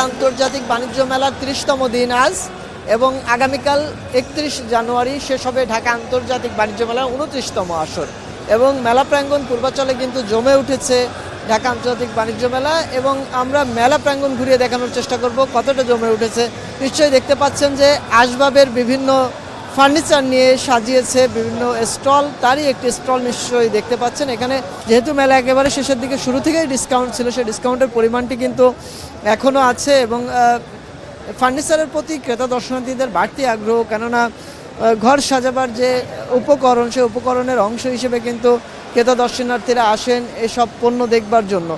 আন্তর্জাতিক বাণিজ্য মেলার 30তম দিন আজ, এবং আগামীকাল 31 জানুয়ারি শেষ হবে ঢাকা আন্তর্জাতিক বাণিজ্য মেলার 29তম আসর। এবং মেলা প্রাঙ্গণ পূর্বাচলে কিন্তু জমে উঠেছে ঢাকা আন্তর্জাতিক বাণিজ্য মেলা, এবং আমরা মেলা প্রাঙ্গণ ঘুরিয়ে দেখানোর চেষ্টা করব কতটা জমে উঠেছে। নিশ্চয়ই দেখতে পাচ্ছেন যে আসবাবের বিভিন্ন ফার্নিচার নিয়ে সাজিয়েছে বিভিন্ন স্টল, তারই একটি স্টল নিশ্চয়ই দেখতে পাচ্ছেন। এখানে যেহেতু মেলা একেবারে শেষের দিকে শুরু থেকেই ডিসকাউন্ট ছিল, সেই ডিসকাউন্টের পরিমাণটি কিন্তু এখনও আছে, এবং ফার্নিচারের প্রতি ক্রেতা দর্শনার্থীদের বাড়তি আগ্রহ, কেননা ঘর সাজাবার যে উপকরণ, সেই উপকরণের অংশ হিসেবে কিন্তু ক্রেতা দর্শনার্থীরা আসেন এসব পণ্য দেখবার জন্য।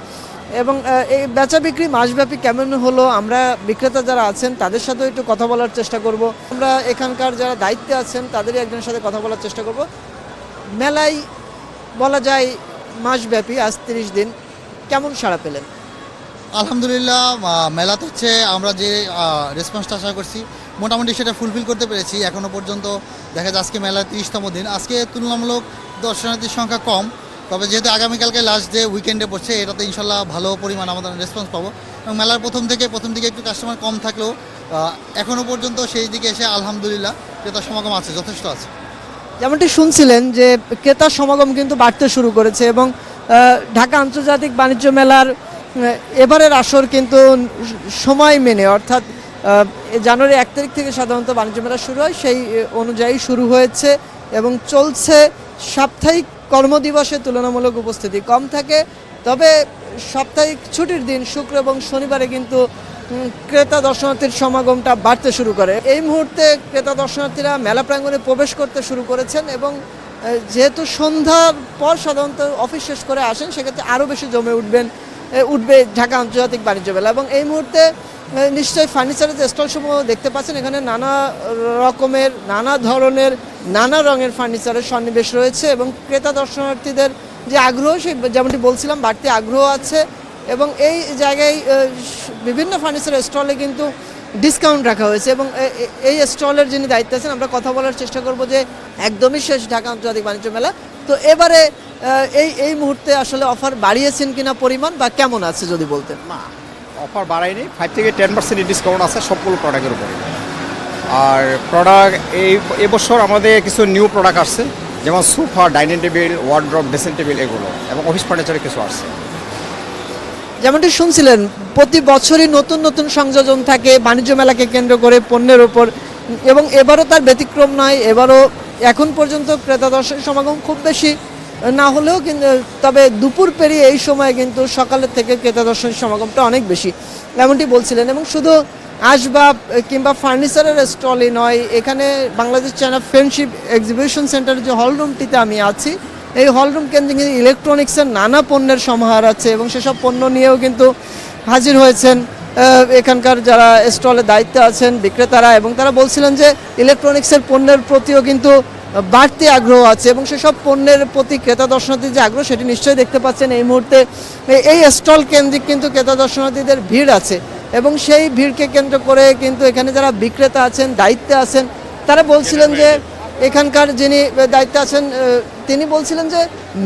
এবং এই বেচা বিক্রি মাসব্যাপী কেমন হলো, আমরা বিক্রেতা যারা আছেন তাদের সাথেও একটু কথা বলার চেষ্টা করব। আমরা এখানকার যারা দায়িত্বে আছেন তাদেরই একজনের সাথে কথা বলার চেষ্টা করব। মেলায় বলা যায় মাসব্যাপী আজ 30 দিন, কেমন সাড়া পেলেন? আলহামদুলিল্লাহ, মেলাতে হচ্ছে আমরা যে রেসপন্সটা আশা করছি মোটামুটি সেটা ফুলফিল করতে পেরেছি এখনও পর্যন্ত। দেখা যায় আজকে মেলার 30তম দিন, আজকে তুলনামূলক দর্শনার্থীর সংখ্যা কম, তবে যেহেতু আগামীকালকে লাস্ট ডে উইকেন্ডে পড়ছে, এটাতে ইনশাল্লাহ ভালো পরিমাণ আমাদের রেসপন্স পাবো। এবং মেলার প্রথম দিকে একটু কাস্টমার কম থাকলেও এখনও পর্যন্ত সেই দিকে এসে আলহামদুলিল্লাহ ক্রেতা সমাগম আছে, যথেষ্ট আছে। যেমনটি শুনছিলেন যে ক্রেতার সমাগম কিন্তু বাড়তে শুরু করেছে, এবং ঢাকা আন্তর্জাতিক বাণিজ্য মেলার এবারের আসর কিন্তু সময় মেনে, অর্থাৎ জানুয়ারি 1 তারিখ থেকে সাধারণত বাণিজ্য মেলা শুরু হয়, সেই অনুযায়ী শুরু হয়েছে এবং চলছে। সাপ্তাহিক কর্মদিবসে তুলনামূলক উপস্থিতি কম থাকে, তবে সাপ্তাহিক ছুটির দিন শুক্র এবং শনিবারে কিন্তু ক্রেতা দর্শনার্থীর সমাগমটা বাড়তে শুরু করে। এই মুহূর্তে ক্রেতা দর্শনার্থীরা মেলা প্রাঙ্গণে প্রবেশ করতে শুরু করেছেন, এবং যেহেতু সন্ধ্যার পর সাধারণত অফিস শেষ করে আসেন, সেক্ষেত্রে আরও বেশি জমে উঠবে ঢাকা আন্তর্জাতিক বাণিজ্য মেলা। এবং এই মুহূর্তে নিশ্চয়ই ফার্নিচারের যে স্টলসমূহ দেখতে পাচ্ছেন, এখানে নানা রকমের, নানা ধরনের, নানা রঙের ফার্নিচারের সন্নিবেশ রয়েছে, এবং ক্রেতা দর্শনার্থীদের যে আগ্রহ, সেই যেমনটি বলছিলাম বাড়তি আগ্রহ আছে। এবং এই জায়গায় বিভিন্ন ফার্নিচারের স্টলে কিন্তু ডিসকাউন্ট রাখা হয়েছে, এবং এই স্টলের যিনি দায়িত্বে আছেন আমরা কথা বলার চেষ্টা করব যে একদমই শেষ ঢাকা আন্তর্জাতিক বাণিজ্য মেলা, তো এবারে এই মুহূর্তে আসলে অফার বাড়িয়েছেন কিনা, পরিমাণ বা কেমন আছে যদি বলতেন। না, অফার বাড়ায়নি, 5 থেকে 10% ডিসকাউন্ট আছে সবগুলো প্রোডাক্টের উপরে। আর প্রোডাক্ট এবছর আমাদের কিছু নিউ প্রোডাক্ট আসছে, যেমন sofa, dining table, wardrobe, dressing table, এগুলো, এবং অফিস ফার্নিচারের কিছু আসছে। যেমনটি শুনছিলেন প্রতি বছরই নতুন নতুন সংযোজন থাকে বাণিজ্য মেলাকে কেন্দ্র করে পণ্যের ওপর, এবং এবারও তার ব্যতিক্রম নয়। এবারও এখন পর্যন্ত ক্রেতা দর্শকের সমাগম খুব বেশি না হলেও কিন্তু, তবে দুপুর পেরিয়ে এই সময় কিন্তু সকালের থেকে ক্রেতা দর্শকের সমাগমটা অনেক বেশি, এমনটি বলছিলেন। এবং শুধু আসবাব কিংবা ফার্নিচারের স্টলই নয়, এখানে বাংলাদেশ চায়না ফ্রেন্ডশিপ এক্সিবিশন সেন্টারের যে হলরুমটিতে আমি আছি, এই হলরুম কেন্দ্রে কিন্তু ইলেকট্রনিক্সের নানা পণ্যের সমাহার আছে, এবং সেসব পণ্য নিয়েও কিন্তু হাজির হয়েছেন এখানকার যারা স্টলের দায়িত্বে আছেন বিক্রেতারা, এবং তারা বলছিলেন যে ইলেকট্রনিক্সের পণ্যের প্রতিও কিন্তু বাড়তি আগ্রহ আছে, এবং সেসব পণ্যের প্রতি ক্রেতা দর্শনার্থীর যে আগ্রহ সেটি নিশ্চয়ই দেখতে পাচ্ছেন। এই মুহূর্তে এই স্টল কেন্দ্রিক কিন্তু ক্রেতা দর্শনার্থীদের ভিড় আছে, এবং সেই ভিড়কে কেন্দ্র করে কিন্তু এখানে যারা বিক্রেতা আছেন, দায়িত্বে আছেন, তারা বলছিলেন যে এখানকার যিনি দায়িত্বে আছেন তিনি বলছিলেন যে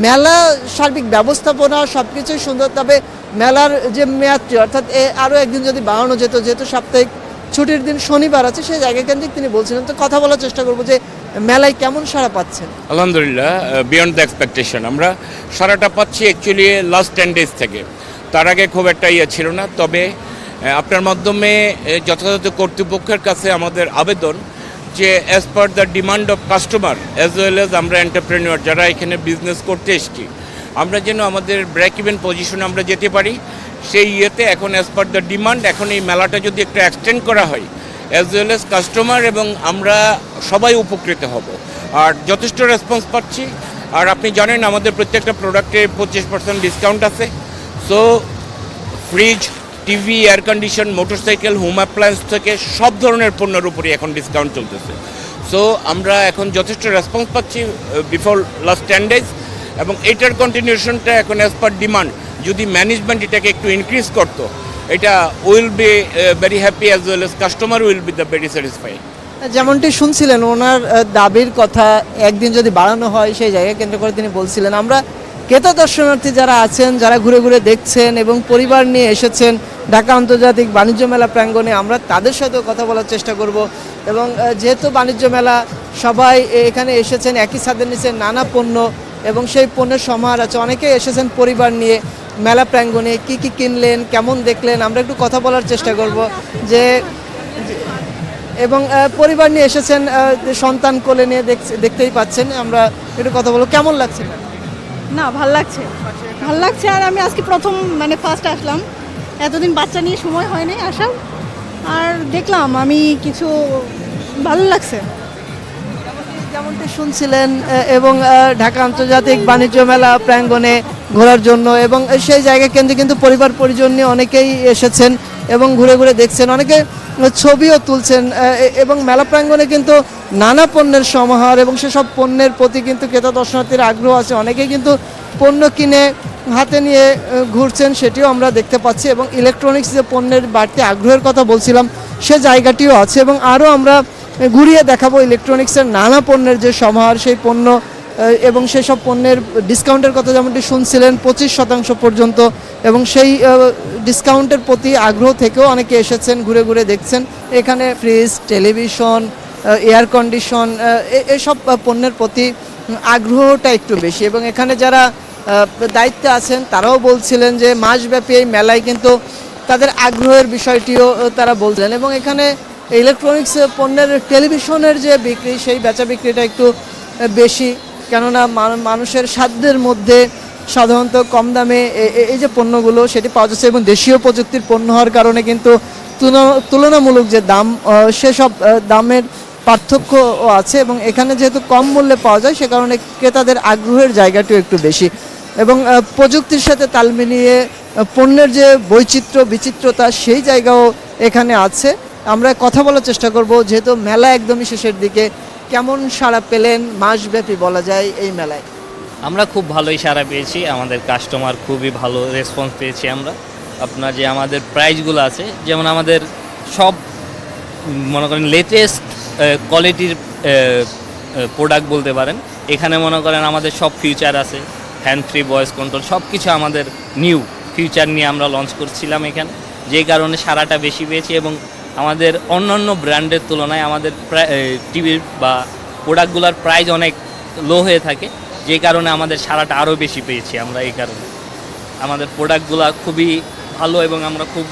মেলা সার্বিক ব্যবস্থাপনা সব কিছুই সুন্দর, তবে মেলার যে মেয়াদটি, অর্থাৎ আরও একদিন যদি বাড়ানো যেত, যেহেতু সাপ্তাহিক ছুটির দিন শনিবার আছে, সেই জায়গা কেন্দ্রিক তিনি বলছিলেন। তো কথা বলার চেষ্টা করবো যে মেলায় কেমন সাড়া পাচ্ছেন। আলহামদুলিল্লাহ, বিয়ন্ড দ্য এক্সপেকটেশন। আমরা সাড়াটা পাচ্ছি অ্যাকচুয়ালি লাস্ট 10 ডেজ থেকে, তার আগে খুব একটা ছিল না। তবে আপনার মাধ্যমে যথাযথ কর্তৃপক্ষের কাছে আমাদের আবেদন যে as per the demand of customer as well as আমরা এন্টারপ্রেনিউর যারা এখানে বিজনেস করতে এসেছি, আমরা যেন আমাদের ব্রেক ইভেন পজিশনে আমরা যেতে পারি, সেই এখন অ্যাজ পার দ্য ডিমান্ড এখন এই মেলাটা যদি একটু এক্সটেন্ড করা হয়, অ্যাজ ওয়েল অ্যাজ কাস্টমার এবং আমরা সবাই উপকৃত হব। আর যথেষ্ট রেসপন্স পাচ্ছি। আর আপনি জানেন আমাদের প্রত্যেকটা প্রোডাক্টে 25% ডিসকাউন্ট আছে। So fridge, TV, air condition, motorcycle, home appliance থেকে সব ধরনের পণ্যের উপরই এখন ডিসকাউন্ট চলতেছে। সো আমরা এখন যথেষ্ট রেসপন্স পাচ্ছি বিফোর লাস্ট 10 ডেজ, এবং এটার কন্টিনিউশনটা এখন অ্যাজ পার ডিমান্ড যদি ম্যানেজমেন্ট এটাকে একটু ইনক্রিজ করতো, এটা will be very happy as well as customer will be the very satisfied. যেমনটি শুনছিলেন ওনার দাবির কথা, একদিন যদি বাড়ানো হয় সেই জায়গায় কেন্দ্র করে তিনি বলছিলেন। আমরা ক্রেতা দর্শনার্থী যারা আছেন, যারা ঘুরে ঘুরে দেখছেন এবং পরিবার নিয়ে এসেছেন ঢাকা আন্তর্জাতিক বাণিজ্য মেলা প্রাঙ্গণে, আমরা তাদের সাথেও কথা বলার চেষ্টা করব। এবং যেহেতু বাণিজ্য মেলা, সবাই এখানে এসেছেন একই ছাদের নিচে নানা পণ্য এবং সেই পণ্যের সমাহার আছে। অনেকেই এসেছেন পরিবার নিয়ে মেলা প্রাঙ্গণে, কি কি কিনলেন, কেমন দেখলেন, আমরা একটু কথা বলার চেষ্টা করব। এবং পরিবার নিয়ে এসেছেন, সন্তান কোলে নিয়ে দেখতেই পাচ্ছেন। আমরা একটু কথা বলবো, কেমন লাগছে? না, ভাল লাগছে। আর আমি আজকে প্রথম ফার্স্ট আসলাম, এতদিন বাচ্চা নিয়ে সময় হয়নি আসার, আর দেখলাম আমি কিছু ভালো লাগছে। যেমনটি শুনছিলেন এবং ঢাকা আন্তর্জাতিক বাণিজ্য মেলা প্রাঙ্গণে ঘোরার জন্য এবং সেই জায়গা কেন্দ্রে কিন্তু পরিবার পরিজন নিয়ে অনেকেই এসেছেন এবং ঘুরে ঘুরে দেখছেন, অনেকে ছবিও তুলছেন। এবং মেলা প্রাঙ্গণে কিন্তু নানা পণ্যের সমাহার এবং সেসব পণ্যের প্রতি কিন্তু ক্রেতা দর্শনার্থীর আগ্রহ আছে। অনেকেই কিন্তু পণ্য কিনে হাতে নিয়ে ঘুরছেন, সেটিও আমরা দেখতে পাচ্ছি। এবং ইলেকট্রনিক্স যে পণ্যের বাড়তি আগ্রহের কথা বলছিলাম, সে জায়গাটিও আছে। এবং আরও আমরা ঘুরিয়ে দেখাবো ইলেকট্রনিক্সের নানা পণ্যের যে সমাহার, সেই পণ্য এবং সেসব পণ্যের ডিসকাউন্টের কথা যেমনটি শুনছিলেন 25% পর্যন্ত, এবং সেই ডিসকাউন্টের প্রতি আগ্রহ থেকেও অনেকে এসেছেন, ঘুরে ঘুরে দেখছেন। এখানে ফ্রিজ, টেলিভিশন, এয়ার কন্ডিশন, এসব পণ্যের প্রতি আগ্রহটা একটু বেশি। এবং এখানে যারা দায়িত্বে আছেন তারাও বলছিলেন যে মাসব্যাপী এই মেলায় কিন্তু তাদের আগ্রহের বিষয়টিও তারা বলছিলেন। এবং এখানে ইলেকট্রনিক্স পণ্যের টেলিভিশনের যে বিক্রি, সেই বেচা বিক্রিটা একটু বেশি, কেননা মানুষের সাধ্যের মধ্যে সাধারণত কম দামে এই যে পণ্যগুলো সেটি পাওয়া যাচ্ছে। এবং দেশীয় প্রযুক্তির পণ্য হওয়ার কারণে কিন্তু তুলনামূলক যে দাম, সেসব দামের পার্থক্যও আছে। এবং এখানে যেহেতু কম মূল্যে পাওয়া যায়, সে কারণে ক্রেতাদের আগ্রহের জায়গাটিও একটু বেশি। এবং প্রযুক্তির সাথে তাল মিলিয়ে পণ্যের যে বৈচিত্র্য বিচিত্রতা, সেই জায়গাও এখানে আছে। আমরা কথা বলার চেষ্টা করব, যেহেতু মেলা একদমই শেষের দিকে, কেমন সাড়া পেলেন মাসব্যাপী বলা যায় এই মেলায়? আমরা খুব ভালোই সাড়া পেয়েছি, আমাদের কাস্টমার খুবই ভালো রেসপন্স পেয়েছি আমরা। আপনার যে আমাদের প্রাইসগুলো আছে, যেমন আমাদের সব মনে করেন লেটেস্ট কোয়ালিটির প্রোডাক্ট বলতে পারেন। এখানে মনে করেন আমাদের সব ফিউচার আছে, হ্যান্ড ফ্রি ভয়েস কন্ট্রোল, সব কিছু আমাদের নিউ ফিউচার নিয়ে আমরা লঞ্চ করছিলাম এখানে, যেই কারণে সাড়াটা বেশি পেয়েছি। এবং আমাদের অন্যান্য ব্র্যান্ডের তুলনায় আমাদের টিভির বা প্রোডাক্টগুলোর প্রাইস অনেক লো হয়ে থাকে, যে কারণে আমাদের সাড়াটা আরও বেশি পেয়েছি আমরা। এই কারণে আমাদের প্রোডাক্টগুলো খুবই ভালো এবং আমরা খুব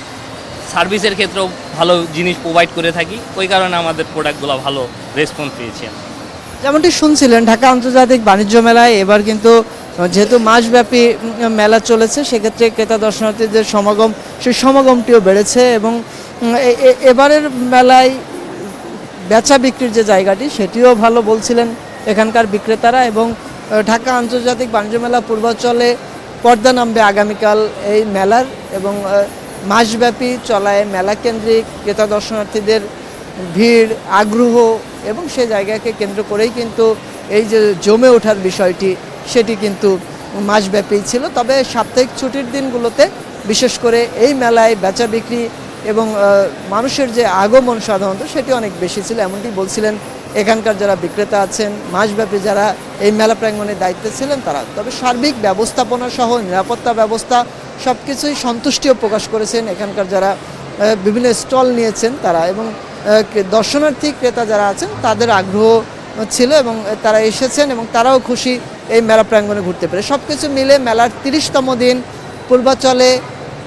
সার্ভিসের ক্ষেত্রেও ভালো জিনিস প্রোভাইড করে থাকি, ওই কারণে আমাদের প্রোডাক্টগুলো ভালো রেসপন্স পেয়েছি আমরা। যেমনটি শুনছিলেন, ঢাকা আন্তর্জাতিক বাণিজ্য মেলায় এবার কিন্তু যেহেতু মাসব্যাপী মেলা চলেছে, সেক্ষেত্রে ক্রেতা দর্শনার্থীদের সমাগম, সেই সমাগমটিও বেড়েছে। এবং এবারের মেলায় বেচা বিক্রির যে জায়গাটি, সেটিও ভালো বলছিলেন এখানকার বিক্রেতারা। এবং ঢাকা আন্তর্জাতিক বাণিজ্য মেলা পূর্বাঞ্চলে পর্দা নামবে আগামীকাল এই মেলার। এবং মাসব্যাপী চলায় মেলা কেন্দ্রিক ক্রেতা দর্শনার্থীদের ভিড়, আগ্রহ এবং সেই জায়গাকে কেন্দ্র করেই কিন্তু এই যে জমে ওঠার বিষয়টি, সেটি কিন্তু মাসব্যাপী ছিল। তবে সাপ্তাহিক ছুটির দিনগুলোতে বিশেষ করে এই মেলায় বেচা বিক্রি এবং মানুষের যে আগমন সাধারণত সেটি অনেক বেশি ছিল, এমনটি বলছিলেন এখানকার যারা বিক্রেতা আছেন, মাসব্যাপী যারা এই মেলা প্রাঙ্গণে দায়িত্বে ছিলেন তারা। তবে সার্বিক ব্যবস্থাপনা সহ নিরাপত্তা ব্যবস্থা সব কিছুই সন্তুষ্টিও প্রকাশ করেছেন এখানকার যারা বিভিন্ন স্টল নিয়েছেন তারা। এবং দর্শনার্থী ক্রেতা যারা আছেন তাদের আগ্রহ ছিল এবং তারা এসেছেন এবং তারাও খুশি এই মেলা প্রাঙ্গণে ঘুরতে পেরে। সব কিছু মিলে মেলার 30তম দিন পূর্বাচলে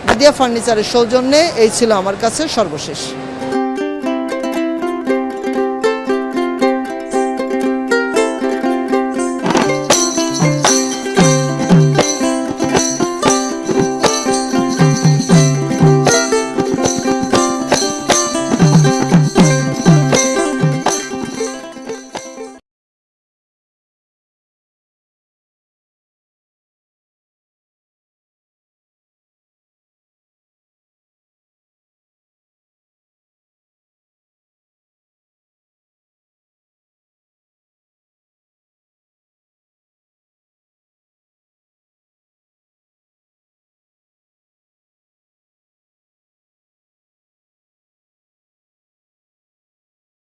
মিডিয়া ফার্নিচারের সৌজন্যে এই ছিল আমার কাছে সর্বশেষ।